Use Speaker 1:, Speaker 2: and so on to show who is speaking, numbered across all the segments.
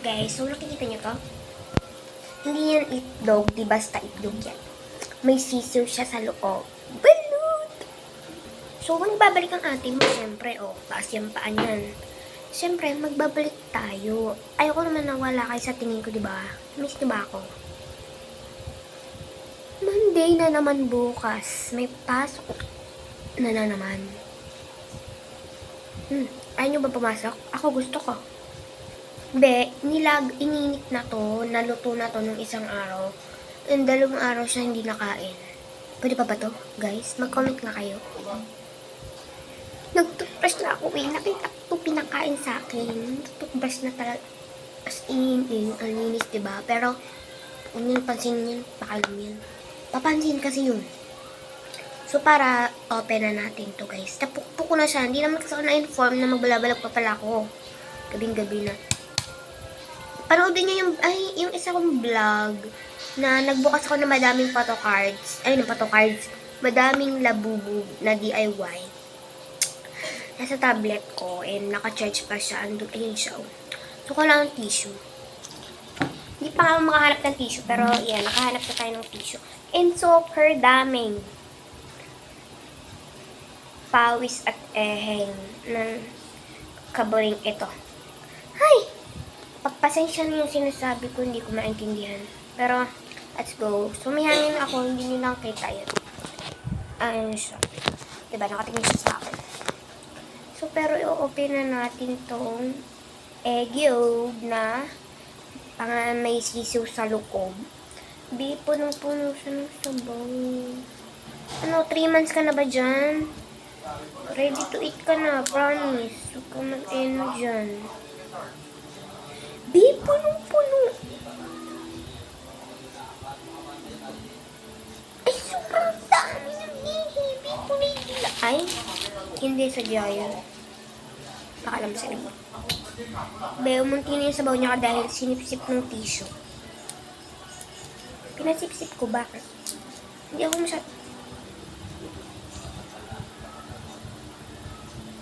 Speaker 1: Guys, so nakikita niyo to? Hindi yan itlog, di basta itlog yan. May sisiw siya sa loob. Balut! So, kung babalik ang ate mo, syempre, taas yung paan yan. Syempre, magbabalik tayo. Ayoko naman nawala kayo sa tingin ko, di ba? Miss niyo ba ako? Monday na naman bukas. May pasok na naman. Ayaw nyo ba pumasok? Ako gusto ko. Ininit na to, naluto na to nung isang araw. And 2 araw siya hindi nakain. Pwede pa ba to, guys? Mag-comment nga kayo. Nag-toothbrush na ako nakita ko pinakain sa akin. Toothbrush na talaga. As ang linis, diba? Pero, huwag nyo pansinin yun, pakalam yun. Papansin kasi yun. So, para open na natin to, guys. Napukpuk ko na siya. Hindi naman kasi ako na-inform na magbalabalag pa pala ako. Gabing-gabi na. Panoodin nyo yung isa kong vlog na nagbukas ako ng madaming photocards. Madaming labubu na DIY. Nasa tablet ko and naka-charge pa siya. Ayun siya. So, kailangan tissue. Hindi pa nga makahanap ng tissue, pero yan, nakahanap na tayo ng tissue. And super daming pawis at eheng ng kaboring ito. Hay! Pagpasensya na yung sinasabi ko, hindi ko maintindihan. Pero, let's go. So, may hangin ako, hindi nyo lang kita yun. Ayun siya. Diba, nakatingin siya sa akin. So, pero i-open na natin tong egg yolk na may sisiw sa loob. Punong-puno siya ng sabaw. 3 months ka na ba dyan? Ready to eat ka na, promise. Huwag ka mag-eno dyan. Punong-puno. Ay, sobrang dami ng ihi. Punay-hila. Ay, hindi sadya yun. Pakalam sa libo. Umunti na yung sabaw niya dahil sinipsip ng tissue. Pinasipsip ko, bakit? Hindi ako masyad.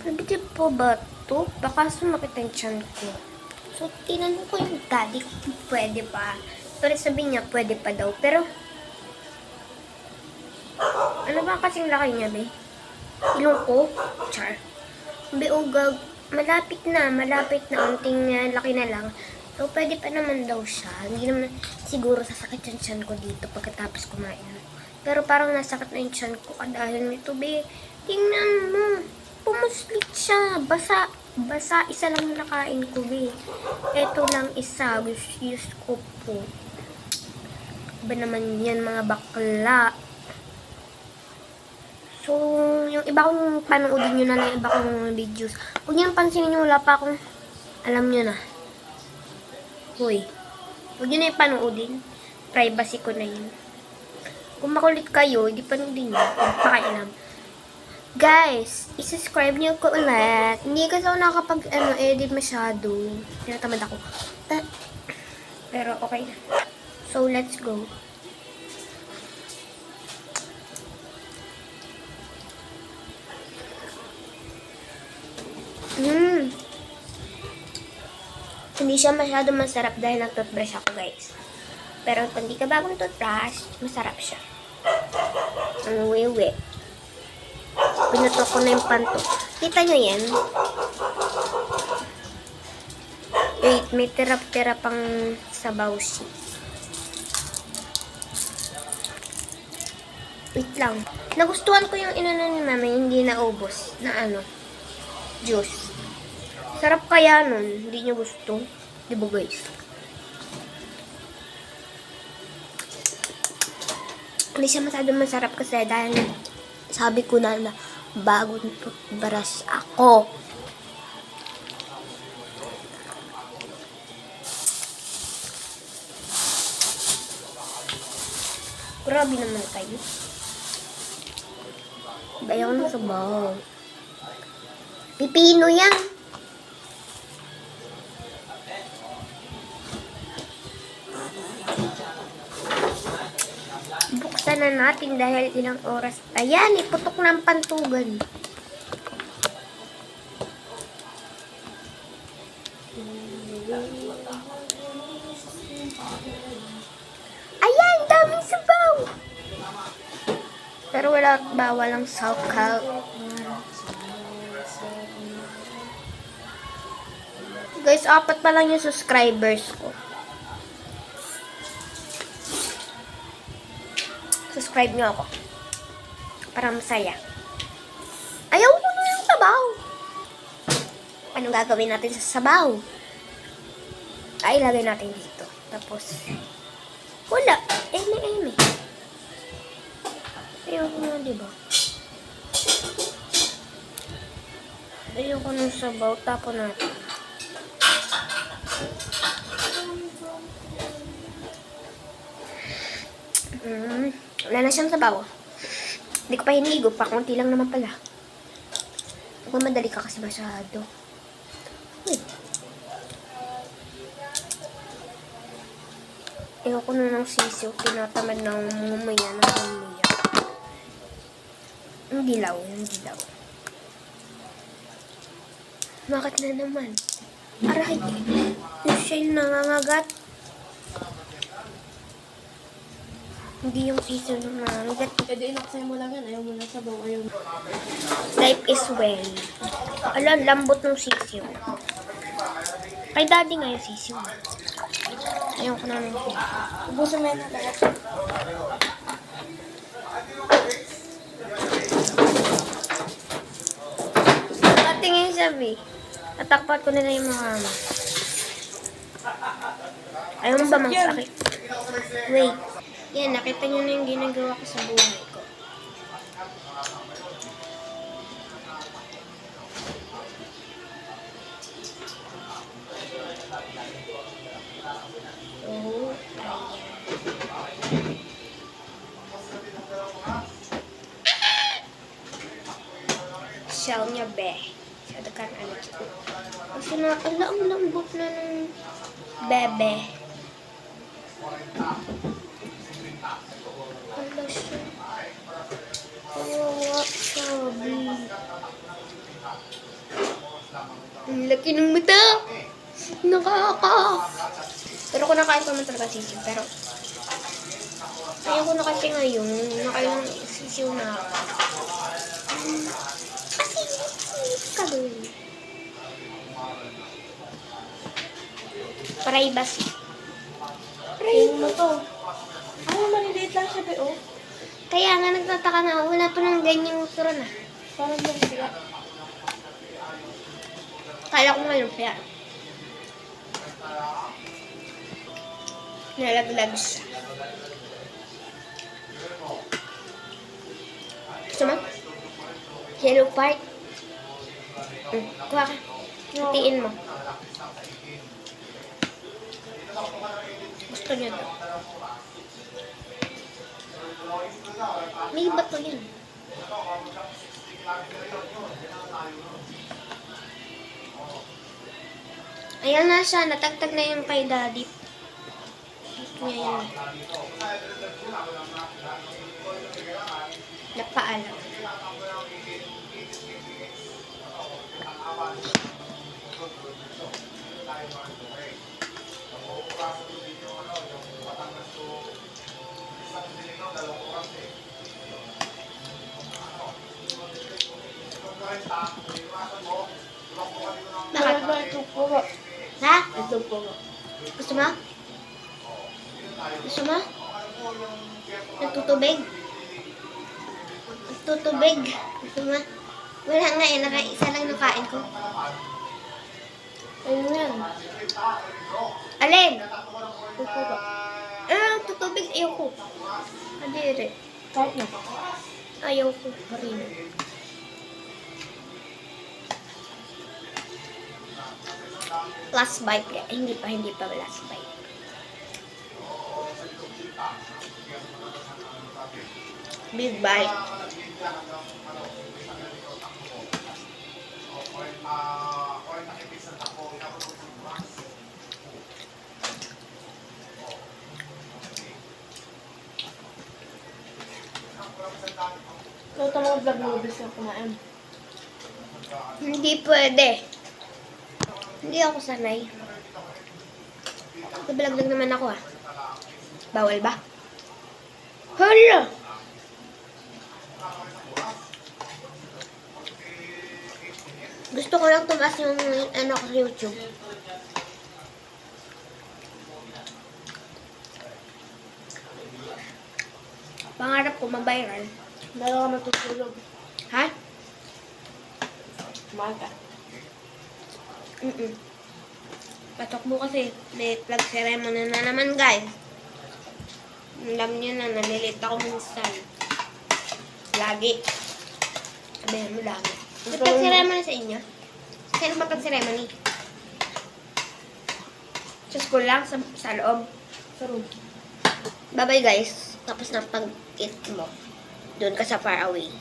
Speaker 1: Pwede po ba ito? Baka sumakit ang tiyan ko. So, tinanong ko yung daddy kung pwede pa. Pero sabi niya, pwede pa daw. Pero, ano ba kasing laki niya, be? Ilong ko? Char. Ugag. Malapit na. Unting laki na lang. So, pwede pa naman daw siya. Hindi naman siguro sasakit yung tiyan ko dito pagkatapos kumain. Pero parang nasakit na yung tiyan ko dahil nito, be. Tingnan mo. Pumuslit siya. Basa. Isa lang nakain ko, be. Ito lang isa. Use ko po. Ba naman yan, mga bakla. So, yung iba kong panoodin nyo na lang, iba kong videos. Huwag nyo nang pansinin nyo, wala pa akong, alam nyo na. Hoy. Huwag nyo na yung panoodin. Privacy ko na yun. Kung makulit kayo, hindi panoodin nyo. Huwag pakailam. Guys, isubscribe niyo ko ulit. Hindi kasi ako nakakapag-edit masyado. Tinatamad ako. Pero okay na. So, let's go. Hindi siya masyado masarap dahil nag-toothbrush ako, guys. Pero kung di ka bagong toothbrush, masarap siya. Ang wiwi. Pinutok ko na yung panto. Kita nyo yan? Wait, may tira-tira pang sabaw siya. Wait lang. Nagustuhan ko yung inano ni mama, hindi naubos. Na juice. Sarap kaya nun. Hindi nyo gusto. Diba, guys? Hindi siya masyadong masarap kasi dahil sabi ko na bagong toothbrush ako. Grabe naman kayo. Bayaw na sabaw. Pipino yan. Buksan na natin dahil ilang oras. Ayan, iputok na ang pantugan. Ayan, daming sabaw! Pero wala bawal ang saukaw. Guys, 4 pa lang yung subscribers ko. Subscribe nyo ako. Para masaya. Ayaw ko na yung sabaw. Anong gagawin natin sa sabaw? Ay, ilagay natin dito. Tapos, wala. Eme. Ayaw ko na, diba? Ayaw ko ng sabaw. Tapon natin. Wala na siyang sabaw. Hindi ko pa hinigo pa. Kunti lang naman pala. Madali ka kasi masyado. Wait. Ayoko na ng sisiw. Tinatamad na umumaya ng umaya. Yung dilaw. Bakit na naman? Aray! Yung siya yung nangangagat. Hindi yung sisiw na nangangagat.
Speaker 2: Pwede inaksay mo lang yan. Ayaw mo na sabaw. Ayaw mo.
Speaker 1: Type is well. Ala, lambot ng sisiw. Kay daddy nga yung sisiw. Ayaw ko na ng sisiw.
Speaker 2: Ubusin mo yan na lahat.
Speaker 1: Pati nga yung sabi. Natakpat ko na lang yung mga kama. Ayaw mo ba magsakit? Wait. Yan, nakita nyo na yung ginagawa ko sa buhay ko. So, ayan. Shell niya, be. Masyado ka na ano. Kasi na, ang lambot na ng bebe. Ala siya. Kawawa, sabi. Ang laki ng mata. Nakaka. Pero kung nakain pa man talaga sisiw. Pero, ayaw ko na kasi ngayon. Nakain ng sisiw na ako. Kadoy. Privacy.
Speaker 2: Tingin mo to. Maliliit lang siya, be, oh.
Speaker 1: Kaya nga nagtataka na ako. Wala pa ng ganyang usura na.
Speaker 2: Parang lang siya.
Speaker 1: Kala ko ngayon kaya. Nalaglag siya. Gusto mo? Yellow part. Kuha ka. Hatiin mo. Gusto niya to. May bato yan. Ayan na siya. Natagtag na yung kay daddy. Gusto niya yun. Napaalam. Bakit?
Speaker 2: Ito po.
Speaker 1: Ha?
Speaker 2: Ito po.
Speaker 1: Gusto mo? Gusto mo? Nagtutubig? Nagtutubig? Gusto mo? Wala nga eh. Nakaisa lang ng kain ko.
Speaker 2: Ayun yan.
Speaker 1: Alin?
Speaker 2: Ito po ba?
Speaker 1: Tutubig. Ayaw ko. Kadiri.
Speaker 2: Kahit na.
Speaker 1: Ayaw ko pa rin. Last bite. Hindi pa last bite. Big bite.
Speaker 2: Ikaw talaga vlog mo ubis na kumain.
Speaker 1: Hindi pwede. Hindi ako sanay. Kabalaglag naman ako ah. Bawal ba? Hala! Gusto ko lang tumaas yung ano ko sa YouTube. Pangarap ko ma-viral.
Speaker 2: Meron ka matutulog.
Speaker 1: Ha?
Speaker 2: Umaga.
Speaker 1: Patok mo kasi. May flag ceremony na naman, guys. Alam niyo na, nalilit ako minsan. Lagi. Sabihin mo lagi. May flag ceremony sa inyo? Saan ba flag ceremony? Sa school lang? Sa loob?
Speaker 2: Sa room.
Speaker 1: Bye-bye, guys. Tapos na pag-eat mo. Doon ka sa far away.